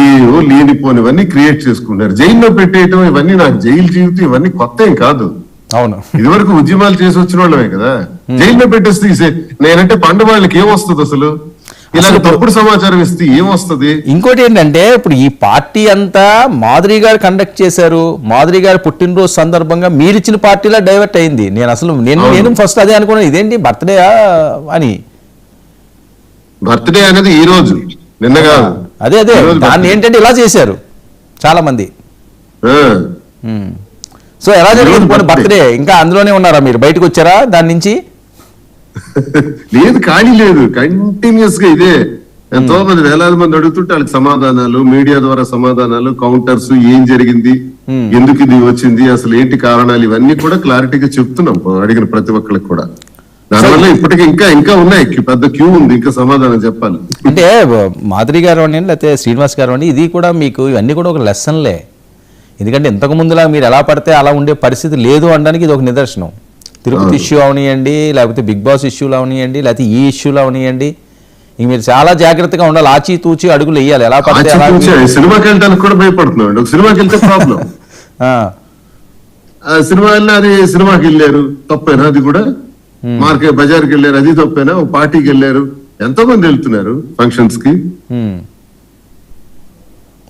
ఏవో లేనిపోనివన్నీ క్రియేట్ చేసుకున్నారు. జైల్లో పెట్టేయటం ఇవన్నీ నాకు జైలు జీవితం ఇవన్నీ కొత్త ఏం కాదు. అవును, ఇదివరకు ఉద్యమాలు చేసి వచ్చిన వాళ్ళమే కదా. జైల్లో పెట్టేస్తే నేనంటే పండు వాళ్ళకి ఏమొస్తుంది అసలు? ఇలాగ తప్పుడు సమాచారం ఇస్తే ఏమొస్తుంది? ఇంకోటి ఏంటంటే ఇప్పుడు ఈ పార్టీ అంతా మాధురి గారు కండక్ట్ చేశారు. మాధురి గారు పుట్టినరోజు సందర్భంగా మీరు ఇచ్చిన పార్టీలో డైవర్ట్ అయింది. నేను ఫస్ట్ అదే అనుకున్నాను, ఇదేంటి బర్త్డే అని. బర్త్డే అనేది ఈ రోజు, నిన్న కాదు. అదే దాన్ని ఏంటంటే ఇలా చేశారు చాలా మంది. సో ఎలా జరిగింది బర్త్డే? ఇంకా అందులోనే ఉన్నారా మీరు? బయటకు వచ్చారా దాని నుంచి? లేదు, ఖాళీ లేదు, కంటిన్యూస్ గా ఇదే. ఎంతో మంది వేలాది మంది అడుగుతుంటే వాళ్ళకి సమాధానాలు, మీడియా ద్వారా సమాధానాలు, కౌంటర్స్, ఏం జరిగింది, ఎందుకు ఇది వచ్చింది, అసలు ఏంటి కారణాలు, ఇవన్నీ కూడా క్లారిటీగా చెప్తున్నాం అడిగిన ప్రతి ఒక్కరికి కూడా. దానివల్ల ఇప్పటికీ ఇంకా ఉన్నాయి, పెద్ద క్యూ ఉంది, ఇంకా సమాధానం చెప్పాలి. అంటే మాధురి గారు అని లేకపోతే శ్రీనివాస్ గారు అని, ఇది కూడా మీకు ఇవన్నీ కూడా ఒక లెసన్లే. ఎందుకంటే ఇంతకు ముందులా మీరు ఎలా పడితే అలా ఉండే పరిస్థితి లేదు అనడానికి ఇది ఒక నిదర్శనం. తిరుపతి ఇష్యూ అవనియండి, లేకపోతే బిగ్ బాస్ ఇష్యూలు అవనియండి, లేకపోతే ఈ ఇష్యూలు అవనియండి, ఇంక మీరు చాలా జాగ్రత్తగా ఉండాలి. ఆచి తూచి అడుగులు వేయాలి. ఎలా పడితే సినిమాకి వెళ్ళడానికి కూడా భయపడుతున్నాడు. ఒక సినిమాకి వెళ్తే ప్రాబ్లం. సినిమా వెళ్ళినా అది సినిమాకి వెళ్ళారు తప్పేనా? అది కూడా మార్కెట్ బజార్కి వెళ్ళారు, అది తప్పేనా? ఒక పార్టీకి వెళ్ళారు, ఎంతో మంది వెళ్తున్నారు ఫంక్షన్స్ కి.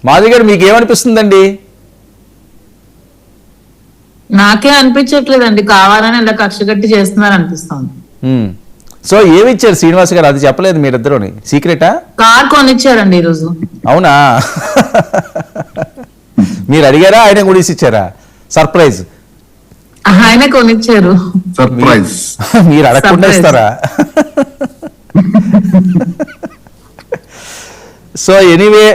మాధవి గారు మీకు ఏమనిపిస్తుందండి? నాకే అనిపించట్లేదండి, కావాలని ఇలా కక్ష కట్టి చేస్తున్నారు అనిపిస్తుంది. సో ఏమి ఇచ్చారు శ్రీనివాస్ గారు? అది చెప్పలేదు మీరిద్దరుని, సీక్రెటా? కార్ కొనిచ్చారండి ఈరోజు. అవునా? మీరు అడిగారా, ఆయన కూడా ఇచ్చారా? సర్ప్రైజ్ ఆయన కొనిచ్చారు. సర్ప్రైజ్ మీరు అడగకుండా ఇస్తారా? సో ఎనీవే,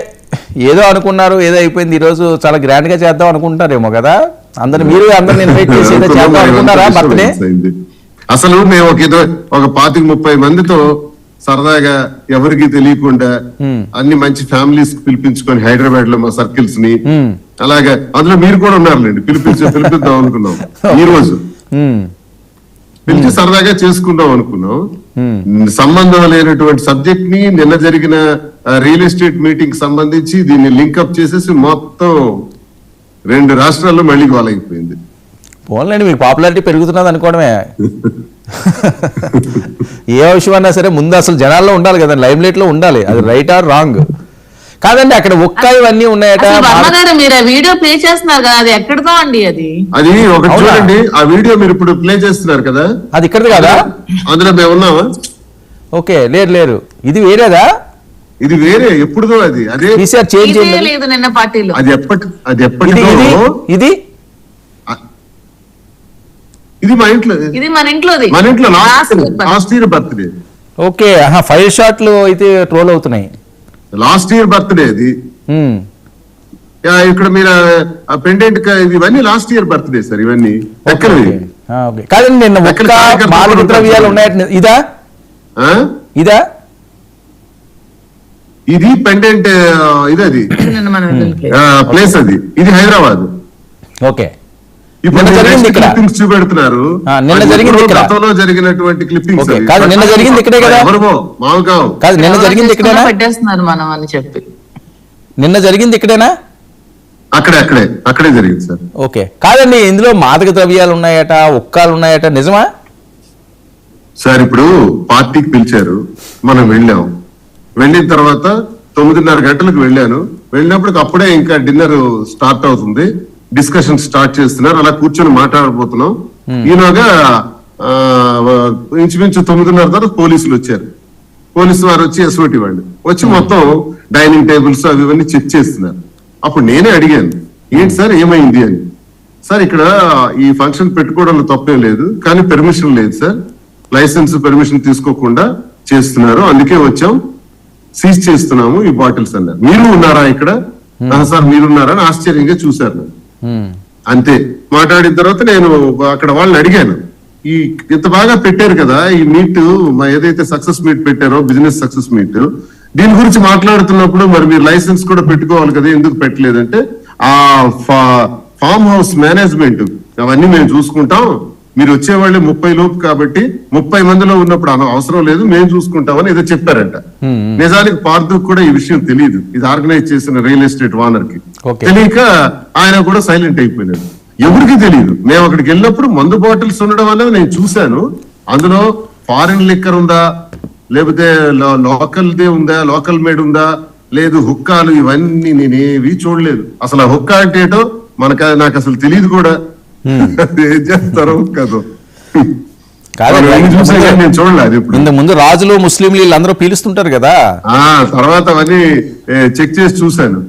ఏదో అనుకున్నారు, ఏదో అయిపోయింది. ఈరోజు చాలా గ్రాండ్ గా చేద్దాం అనుకుంటారేమో కదా అందరు. మీరు అందరిని ఇన్వైట్ చేసి ఏదో చేద్దాం అనుకుంటారా బర్త్డే? అసలు మేము ఒక 25-30 మందితో సరదాగా ఎవరికి తెలియకుండా అన్ని మంచి ఫ్యామిలీస్ పిలిపించుకొని హైదరాబాద్ లో మా సర్కిల్స్ ని, అలాగే అందులో మీరు కూడా ఉన్నారులేండి, పిలిపిద్దాం అనుకున్నాం. ఈ రోజు పిలిచి సరదాగా చేసుకుందాం అనుకున్నాం. సంబంధం లేనటువంటి సబ్జెక్ట్ ని నిన్న జరిగిన రియల్ ఎస్టేట్ మీటింగ్ సంబంధించి దీన్ని లింకప్ చేసేసి మొత్తం 2 రాష్ట్రాల్లో మళ్ళీ గోల్ అయిపోయింది. పోన్లేండి, మీకు పాపులారిటీ పెరుగుతున్నది అనుకోవడమే. ఏ విషయం అన్నా సరే ముందు అసలు జనాల్లో ఉండాలి కదా, లైమ్ లైట్ లో ఉండాలి. అది రైట్ ఆర్ రాంగ్ కాదండి. అక్కడ ఒక్క ఇవన్నీ ఉన్నాయట. మీరు వీడియో ప్లే చేస్తున్నారు కదా, అది ఎక్కడిదో అండి? అది ఒకటి చూడండి, ఆ వీడియో మీరు ఇప్పుడు ప్లే చేస్తున్నారు కదా, అది ఇక్కడది కదా? అందులో మేము ఉన్నామా? ఓకే, లేరు. ఇది వేరేదా? ఇది వేరే, ఎప్పుడుదో అది. అదే చేంజ్ లేదు నిన్న పార్టీలో. అది ఎప్పటిదో. ఇది మా ఇంట్లో, మన ఇంట్లో లాస్ట్ ఇయర్ బర్త్డే. ఓకే, 5 షాట్లు అయితే ట్రోల్ అవుతున్నాయి. లాస్ట్ ఇయర్ బర్త్డే అది. ఇక్కడ మీరు పెండెంట్ ఇవన్నీ లాస్ట్ ఇయర్ బర్త్డే సార్. ఇవన్నీ కాదండి, నిన్న మాదక ద్రవ్యాలు ఉన్నాయట. ఇదా ఇది పెండెంట్, ఇది ప్లేస్ అది. ఇది హైదరాబాద్. ఓకే, ఇప్పుడు క్లిప్పింగ్స్ చూపెడుతున్నారు. గతంలో జరిగినటువంటి క్లిప్పింగ్స్. నిన్న జరిగింది ఇక్కడే కదా? కాదు, నిన్న జరిగింది ఇక్కడేనా? పెట్టేస్తున్నారు మనం అని చెప్పి. నిన్న జరిగింది ఇక్కడేనా? అక్కడే జరిగింది సార్. ఓకే, కాదండి, ఇందులో మాదక ద్రవ్యాలు ఉన్నాయట, ఒక్కాలు ఉన్నాయట, నిజమా సార్? ఇప్పుడు పార్టీకి పిలిచారు, మనం వెళ్ళాం. వెళ్ళిన తర్వాత 9:30 గంటలకు వెళ్ళినప్పుడు అప్పుడే ఇంకా డిన్నర్ స్టార్ట్ అవుతుంది, డిస్కషన్ స్టార్ట్ చేస్తున్నారు. అలా కూర్చొని మాట్లాడబోతున్నాం. ఈలోగా ఇంచుమించు 9:30 తర్వాత పోలీసులు వచ్చారు. పోలీసు వారు వచ్చి ఎస్ఓటి వాళ్ళు వచ్చి మొత్తం డైనింగ్ టేబుల్స్ అవి ఇవన్నీ చెక్ చేస్తున్నారు. అప్పుడు నేనే అడిగాను, ఏంటి సార్ ఏమైంది అని. సార్ ఇక్కడ ఈ ఫంక్షన్ పెట్టుకోవడంలో తప్పేం లేదు, కానీ పెర్మిషన్ లేదు సార్, లైసెన్స్ పర్మిషన్ తీసుకోకుండా చేస్తున్నారు, అందుకే వచ్చాం, సీజ్ చేస్తున్నాము ఈ బాటిల్స్ అన్నారు. మీరు ఉన్నారా ఇక్కడ? సార్ మీరున్నారా అని ఆశ్చర్యంగా చూశారు. అంతే. మాట్లాడిన తర్వాత నేను అక్కడ వాళ్ళని అడిగాను, ఇంత బాగా పెట్టారు కదా ఈ మీట్, ఏదైతే సక్సెస్ మీట్ పెట్టారో, బిజినెస్ సక్సెస్ మీట్, దీని గురించి మాట్లాడుతున్నప్పుడు మరి మీరు లైసెన్స్ కూడా పెట్టుకోవాలి కదా, ఎందుకు పెట్టలేదంటే ఆ ఫామ్ హౌస్ మేనేజ్మెంట్ అవన్నీ మేము చూసుకుంటాం, మీరు వచ్చేవాళ్ళు 30 లోపు కాబట్టి 30 మందిలో ఉన్నప్పుడు అవసరం లేదు, మేము చూసుకుంటామని ఏదో చెప్పారంట. నిజానికి పార్థు కూడా ఈ విషయం తెలియదు, ఇది ఆర్గనైజ్ చేసిన రియల్ ఎస్టేట్ ఓనర్ కి. Okay. తెలియక ఆయన కూడా సైలెంట్ అయిపోయినాడు. ఎవరికి తెలియదు. మేము అక్కడికి వెళ్ళినప్పుడు మందు బాటిల్స్ ఉండడం అనేది నేను చూశాను. అందులో ఫారిన్ లిక్కర్ ఉందా, లేకపోతే లోకల్దే ఉందా, లోకల్ మేడ్ ఉందా, లేదు హుక్కాలు, ఇవన్నీ నేనేవి చూడలేదు. అసలు ఆ హుక్కా అంటే ఏంటో నాకు అసలు తెలియదు కూడా. ఏం చేస్తారో కాదు చూసా కానీ నేను చూడలేదు ఇప్పుడు. ఇంత ముందు రాజులు ముస్లింలు వీళ్ళందరూ పీలుస్తుంటారు కదా, తర్వాత అవన్నీ చెక్ చేసి చూశాను.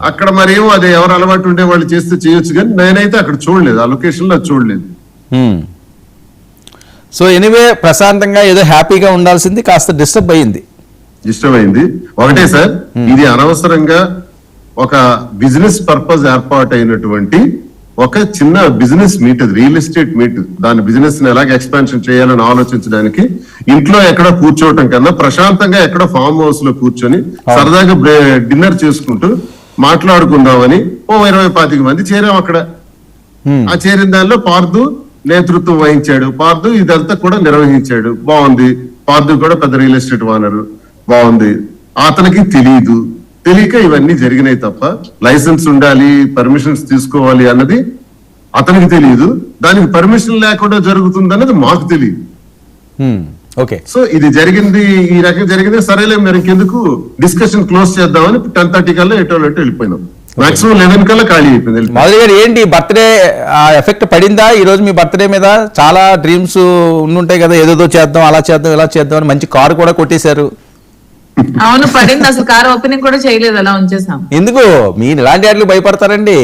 అక్కడ మరేమో అదే ఎవరు అలవాటు ఉండే వాళ్ళు చేస్తే చేయొచ్చు, కానీ నేనైతే అక్కడ చూడలేదు, ఆ లొకేషన్ లో చూడలేదు. సో ఎనీవే ప్రశాంతంగా ఏదో హ్యాపీగా ఉండాల్సింది కాస్త డిస్టర్బ్ అయ్యింది. ఇష్టమైంది ఒకటే సార్, ఇది అనవసరంగా ఒక బిజినెస్ పర్పస్ ఏర్పాటైనటువంటి ఒక చిన్న బిజినెస్ మీట్, అది రియల్ ఎస్టేట్ మీట్. దాని బిజినెస్ ని ఎలాగ ఎక్స్పాన్షన్ చేయాలని ఆలోచించడానికి ఇంట్లో ఎక్కడ కూర్చోవటం కన్నా ప్రశాంతంగా ఎక్కడ ఫామ్ హౌస్ లో కూర్చొని సరదాగా డిన్నర్ చేసుకుంటూ మాట్లాడుకుందామని 20-25 మంది చేరాం అక్కడ. ఆ చేరిన దానిలో పార్థు నేతృత్వం వహించాడు. పార్థు ఇదంతా కూడా నిర్వహించాడు. బాగుంది. పార్థు కూడా పెద్ద రియల్ ఎస్టేట్ ఓనర్, బాగుంది. అతనికి తెలియక ఇవన్నీ జరిగినాయి తప్ప లైసెన్స్ ఉండాలి, పర్మిషన్స్ తీసుకోవాలి అన్నది అతనికి తెలియదు. దానికి పర్మిషన్ లేకుండా జరుగుతుంది అన్నది మాకు తెలియదు. ఓకే, సో ఇది జరిగింది, ఈ రకంగా జరిగింది. సరేలే మరి ఇంకెందుకు డిస్కషన్ క్లోజ్ చేద్దామని 10:30 కల్లా ఎటో వెళ్ళిపోయినాం. మాక్సిమం 11 కల్లా ఖాళీ అయిపోయింది. మాధురి గారు ఏంటి బర్త్డే ఎఫెక్ట్ పడిందా ఈ రోజు మీ బర్త్డే మీద? చాలా డ్రీమ్స్ ఉండుంటాయి కదా, ఏదేదో చేద్దాం, అలా చేద్దాం, ఇలా చేద్దాం అని. మంచి కారు కూడా కొట్టేశారు. అవును పడింది. అసలు కార్ ఓపెనింగ్ కూడా చేయలేదు, అలా ఉంచేసాం. ఎందుకు మీరు ఇలాంటి వాటికి భయపడతారండి?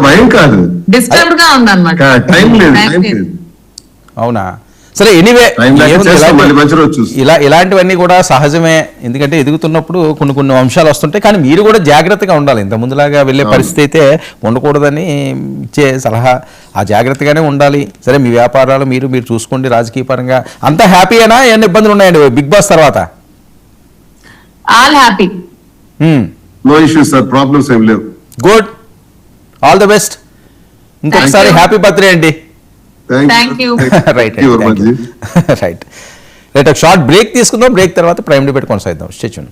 భయం కాదు, డిస్టర్బ్డ్ గా ఉంది అనమాట. టైం లేదు. అవునా? సరే, ఎనీవే ఇలాంటివన్నీ కూడా సహజమే. ఎందుకంటే ఎదుగుతున్నప్పుడు కొన్ని అంశాలు వస్తుంటాయి. కానీ మీరు కూడా జాగ్రత్తగా ఉండాలి. ఇంత ముందులాగా వెళ్ళే పరిస్థితి అయితే ఉండకూడదని ఇచ్చే సలహా. ఆ జాగ్రత్తగానే ఉండాలి. సరే, మీ వ్యాపారాలు మీరు చూసుకోండి. రాజకీయ పరంగా అంతా హ్యాపీయేనా? ఏమైనా ఇబ్బందులు ఉన్నాయండి బిగ్ బాస్ తర్వాత? All happy, no issues sir, problems ఏం లేవు. Good, all the best. ఇంకొకసారి హ్యాపీ బర్త్డే అండి. Thank you. రైట్ రైట్, ఒక షార్ట్ బ్రేక్ తీసుకుందాం. బ్రేక్ తర్వాత ప్రైమ్ డిబేట్ కొనసాగిద్దాం. Stay tune.